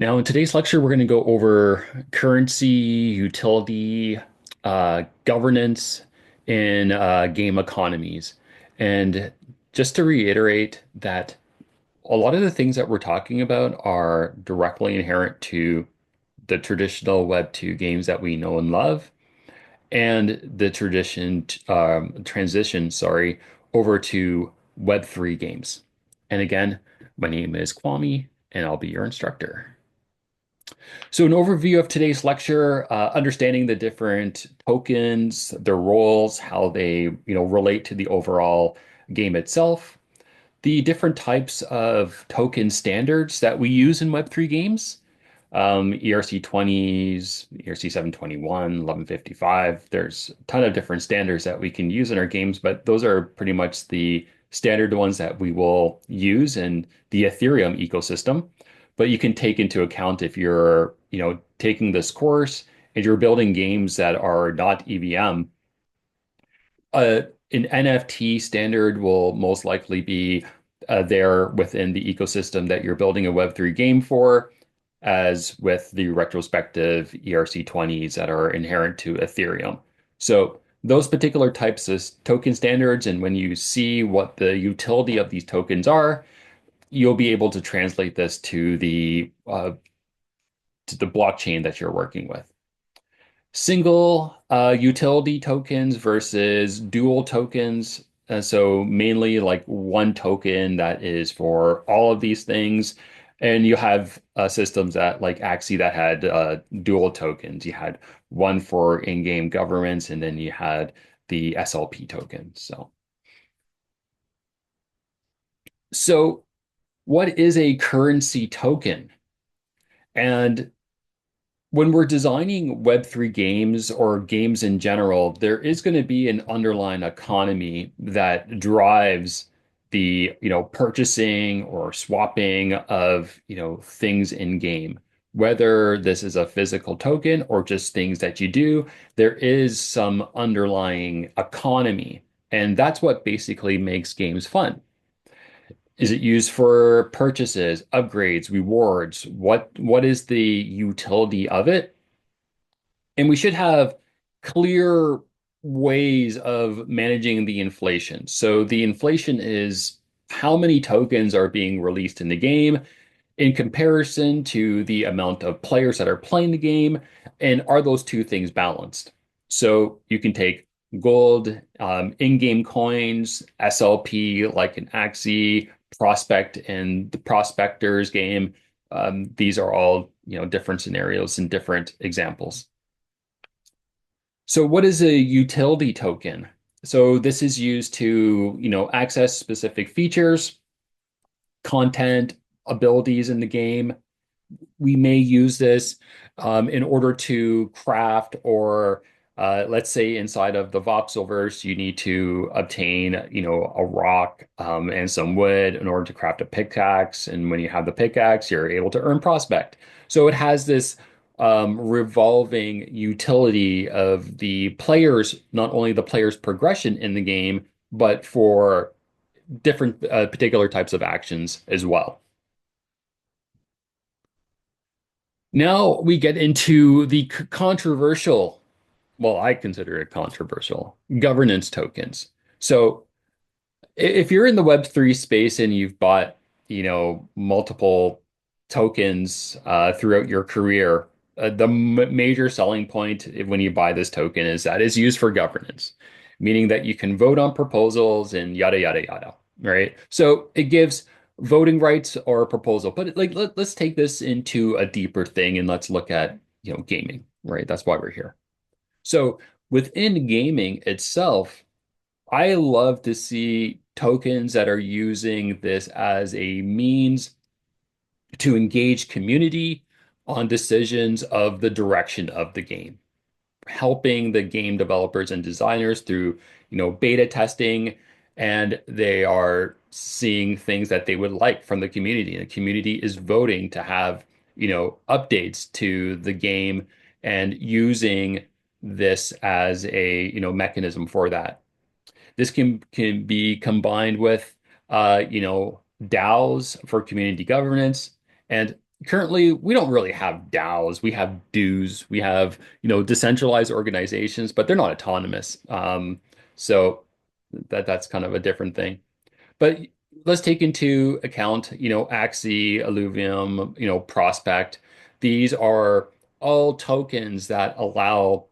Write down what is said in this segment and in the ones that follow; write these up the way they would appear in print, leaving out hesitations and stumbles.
Now, in today's lecture, we're going to go over currency, utility, governance in game economies. And just to reiterate that a lot of the things that we're talking about are directly inherent to the traditional Web2 games that we know and love, and the transition, sorry, over to Web3 games. And again, my name is Kwame, and I'll be your instructor. So an overview of today's lecture, understanding the different tokens, their roles, how they, relate to the overall game itself, the different types of token standards that we use in Web3 games, ERC20s, ERC 721, 1155. There's a ton of different standards that we can use in our games, but those are pretty much the standard ones that we will use in the Ethereum ecosystem. But you can take into account if you're, taking this course and you're building games that are not EVM, uh, an NFT standard will most likely be there within the ecosystem that you're building a Web3 game for, as with the retrospective ERC20s that are inherent to Ethereum. So those particular types of token standards, and when you see what the utility of these tokens are, you'll be able to translate this to the blockchain that you're working with. Single utility tokens versus dual tokens. So mainly like one token that is for all of these things. And you have systems that like Axie that had dual tokens. You had one for in-game governments, and then you had the SLP token. So what is a currency token? And when we're designing Web3 games or games in general, there is going to be an underlying economy that drives the, purchasing or swapping of, things in game. Whether this is a physical token or just things that you do, there is some underlying economy. And that's what basically makes games fun. Is it used for purchases, upgrades, rewards? What is the utility of it? And we should have clear ways of managing the inflation. So the inflation is how many tokens are being released in the game in comparison to the amount of players that are playing the game, and are those two things balanced? So you can take gold, in-game coins, SLP like an Axie, Prospect in the Prospectors game. These are all, different scenarios and different examples. So what is a utility token? So this is used to, access specific features, content, abilities in the game. We may use this in order to craft or let's say inside of the voxelverse, you need to obtain, a rock and some wood in order to craft a pickaxe. And when you have the pickaxe, you're able to earn prospect. So it has this revolving utility of the players, not only the players' progression in the game, but for different particular types of actions as well. Now we get into the controversial, well, I consider it controversial, governance tokens. So if you're in the Web3 space and you've bought, multiple tokens throughout your career, the major selling point when you buy this token is that it's used for governance, meaning that you can vote on proposals and yada, yada, yada, right? So it gives voting rights or a proposal. But like, let's take this into a deeper thing and let's look at, gaming, right? That's why we're here. So within gaming itself, I love to see tokens that are using this as a means to engage community on decisions of the direction of the game, helping the game developers and designers through, beta testing, and they are seeing things that they would like from the community. And the community is voting to have, updates to the game and using this as a, mechanism for that. This can be combined with DAOs for community governance. And currently we don't really have DAOs. We have dues. We have, decentralized organizations, but they're not autonomous. So that's kind of a different thing. But let's take into account, Axie, Illuvium, Prospect. These are all tokens that allow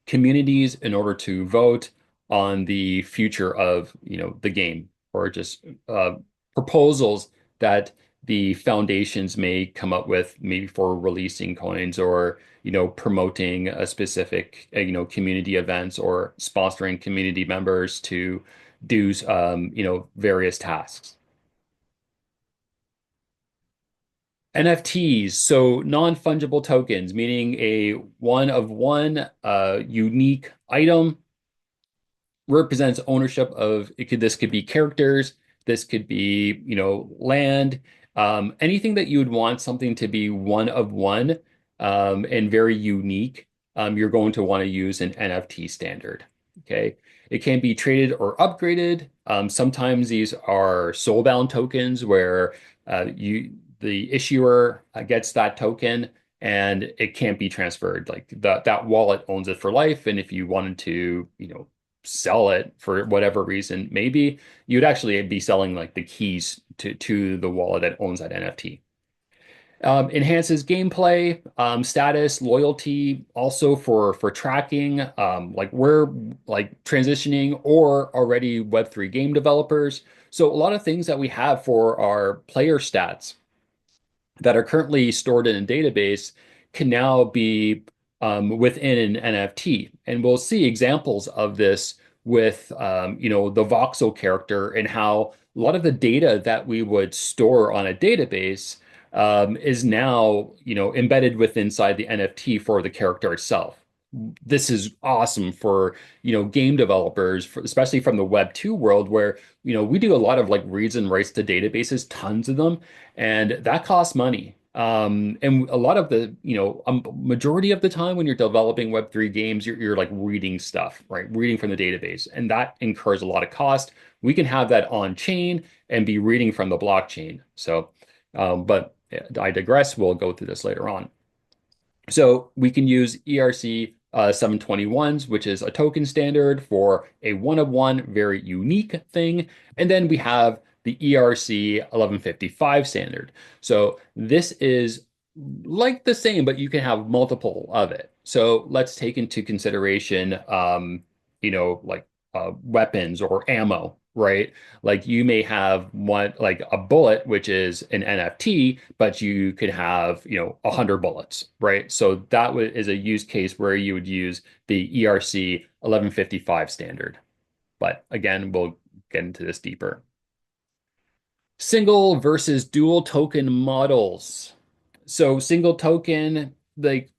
communities in order to vote on the future of, the game, or just proposals that the foundations may come up with, maybe for releasing coins, or promoting a specific community events, or sponsoring community members to do various tasks. NFTs, so non-fungible tokens, meaning a one of one unique item represents ownership of this could be characters, this could be, land, anything that you would want something to be one of one, and very unique. You're going to want to use an NFT standard. Okay. It can be traded or upgraded. Sometimes these are soulbound tokens where the issuer gets that token and it can't be transferred. Like that wallet owns it for life. And if you wanted to, sell it for whatever reason, maybe you'd actually be selling like the keys to the wallet that owns that NFT. Enhances gameplay, status, loyalty, also for tracking, like we're like transitioning or already Web3 game developers. So a lot of things that we have for our player stats that are currently stored in a database can now be within an NFT. And we'll see examples of this with, the voxel character, and how a lot of the data that we would store on a database is now, embedded inside the NFT for the character itself. This is awesome for, game developers, especially from the Web2 world, where, we do a lot of like reads and writes to databases, tons of them, and that costs money. And a lot of the, majority of the time when you're developing Web3 games, you're like reading stuff, right? Reading from the database, and that incurs a lot of cost. We can have that on chain and be reading from the blockchain. So, but I digress. We'll go through this later on. So we can use ERC 721s, which is a token standard for a one of one, very unique thing. And then we have the ERC 1155 standard. So this is like the same, but you can have multiple of it. So let's take into consideration, like weapons or ammo, right? Like you may have one, like a bullet, which is an NFT, but you could have, 100 bullets, right? So that is a use case where you would use the ERC 1155 standard. But again, we'll get into this deeper. Single versus dual token models. So single token, like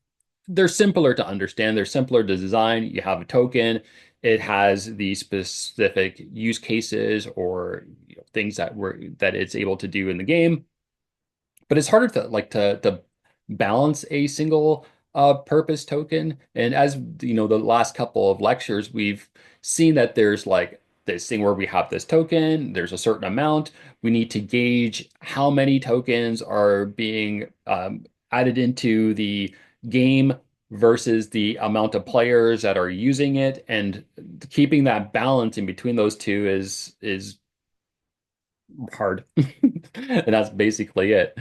they're simpler to understand. They're simpler to design. You have a token. It has the specific use cases, or things that it's able to do in the game. But it's harder to balance a single purpose token. And as the last couple of lectures, we've seen that there's like this thing where we have this token, there's a certain amount. We need to gauge how many tokens are being added into the game versus the amount of players that are using it. And keeping that balance in between those two is hard. And that's basically it.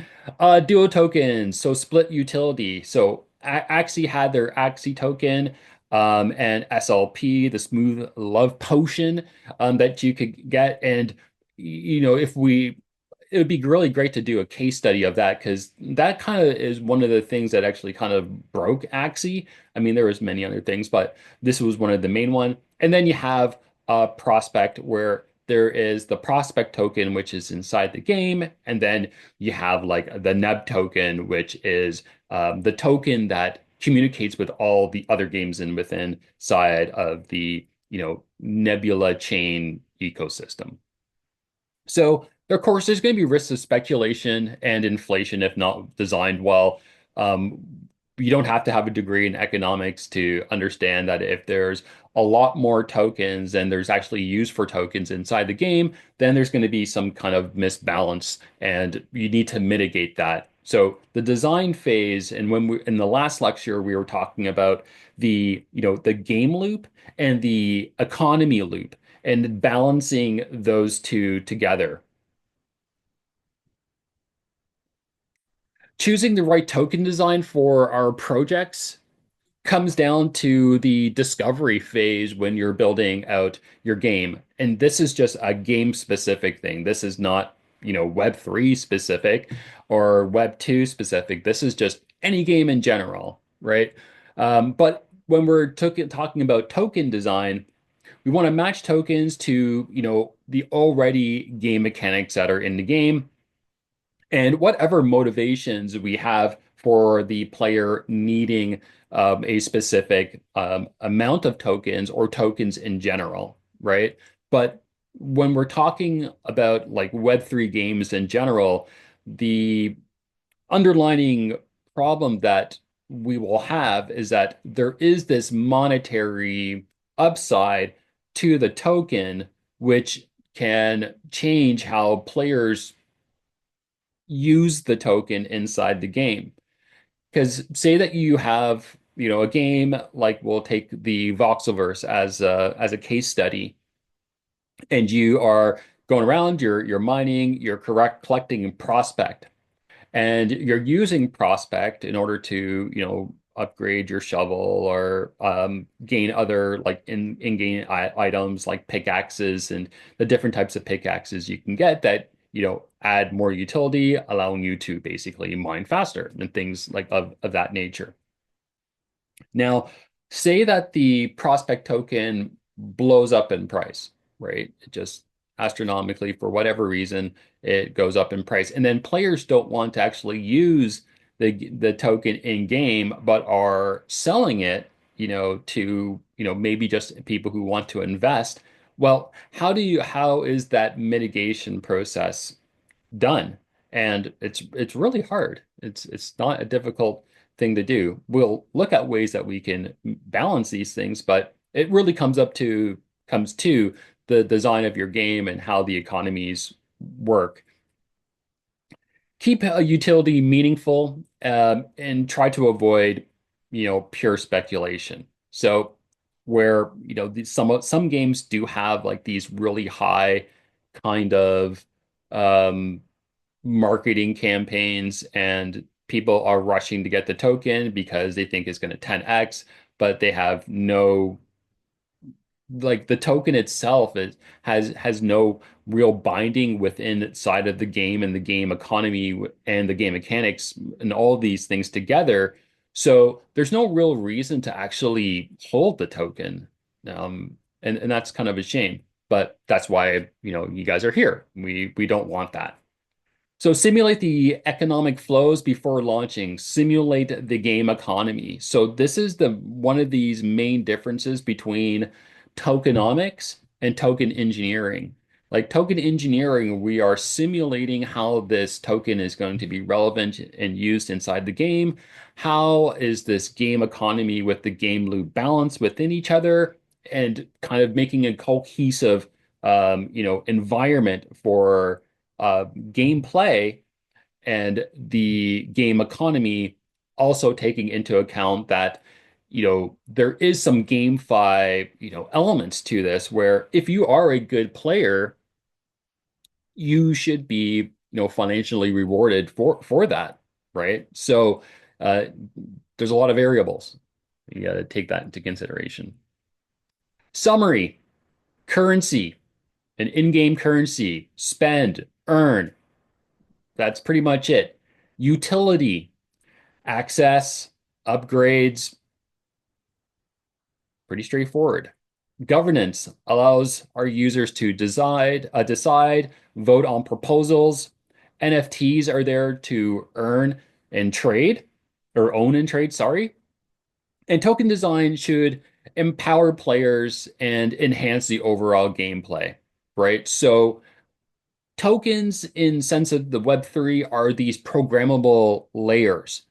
Duo tokens, so split utility. So Axie had their Axie token, and SLP, the smooth love potion, that you could get. And, if it would be really great to do a case study of that, because that kind of is one of the things that actually kind of broke Axie. I mean, there was many other things, but this was one of the main one. And then you have Prospect, where there is the prospect token, which is inside the game, and then you have like the neb token, which is the token that communicates with all the other games within side of the nebula chain ecosystem. So, of course, there's going to be risks of speculation and inflation if not designed well. You don't have to have a degree in economics to understand that if there's a lot more tokens than there's actually use for tokens inside the game, then there's going to be some kind of misbalance, and you need to mitigate that So the design phase, and when we in the last lecture we were talking about the game loop and the economy loop and balancing those two together. Choosing the right token design for our projects comes down to the discovery phase when you're building out your game. And this is just a game specific thing. This is not, Web3 specific or Web2 specific. This is just any game in general, right? But when we're talking about token design, we want to match tokens to, the already game mechanics that are in the game and whatever motivations we have for the player needing a specific amount of tokens or tokens in general, right? But when we're talking about like Web3 games in general, the underlining problem that we will have is that there is this monetary upside to the token, which can change how players use the token inside the game. Because say that you have, a game like we'll take the Voxelverse as a case study, and you are going around, you're mining, you're correct collecting prospect, and you're using prospect in order to, upgrade your shovel or gain other like in-game items like pickaxes and the different types of pickaxes you can get that, add more utility, allowing you to basically mine faster and things like of that nature. Now, say that the prospect token blows up in price, right? It just astronomically, for whatever reason, it goes up in price. And then players don't want to actually use the token in game, but are selling it, to, maybe just people who want to invest. Well, how is that mitigation process done? And it's really hard. It's not a difficult thing to do. We'll look at ways that we can balance these things, but it really comes to the design of your game and how the economies work. Keep a utility meaningful, and try to avoid, pure speculation. So where, some games do have like these really high kind of um, marketing campaigns and people are rushing to get the token because they think it's going to 10x, but they have no, like the token itself has no real binding within side of the game and the game economy and the game mechanics and all these things together. So there's no real reason to actually hold the token. And that's kind of a shame. But that's why, you guys are here. We don't want that. So simulate the economic flows before launching, simulate the game economy. So this is the one of these main differences between tokenomics and token engineering. Like token engineering, we are simulating how this token is going to be relevant and used inside the game. How is this game economy with the game loop balance within each other and kind of making a cohesive environment for gameplay and the game economy, also taking into account that, there is some GameFi, elements to this where if you are a good player, you should be, financially rewarded for that, right? So uh, there's a lot of variables. You got to take that into consideration. Summary, currency, an in-game currency, spend, earn, that's pretty much it. Utility, access, upgrades, pretty straightforward. Governance allows our users to decide, vote on proposals. NFTs are there to earn and trade, or own and trade, sorry. And token design should empower players and enhance the overall gameplay, right? So tokens in sense of the Web3 are these programmable layers.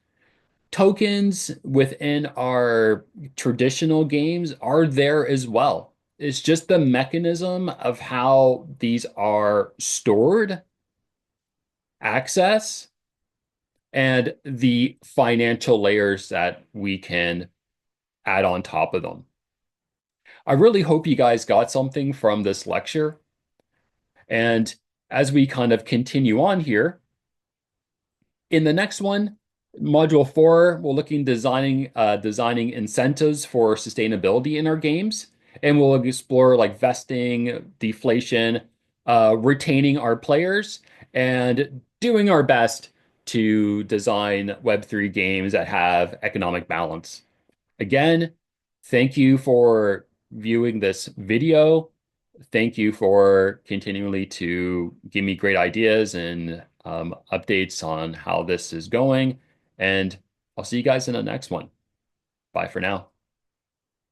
Tokens within our traditional games are there as well. It's just the mechanism of how these are stored, accessed, and the financial layers that we can add on top of them. I really hope you guys got something from this lecture. And as we kind of continue on here, in the next one, module 4, we're looking designing incentives for sustainability in our games, and we'll explore like vesting, deflation, retaining our players, and doing our best to design Web3 games that have economic balance. Again, thank you for viewing this video. Thank you for continually to give me great ideas and updates on how this is going. And I'll see you guys in the next one. Bye for now.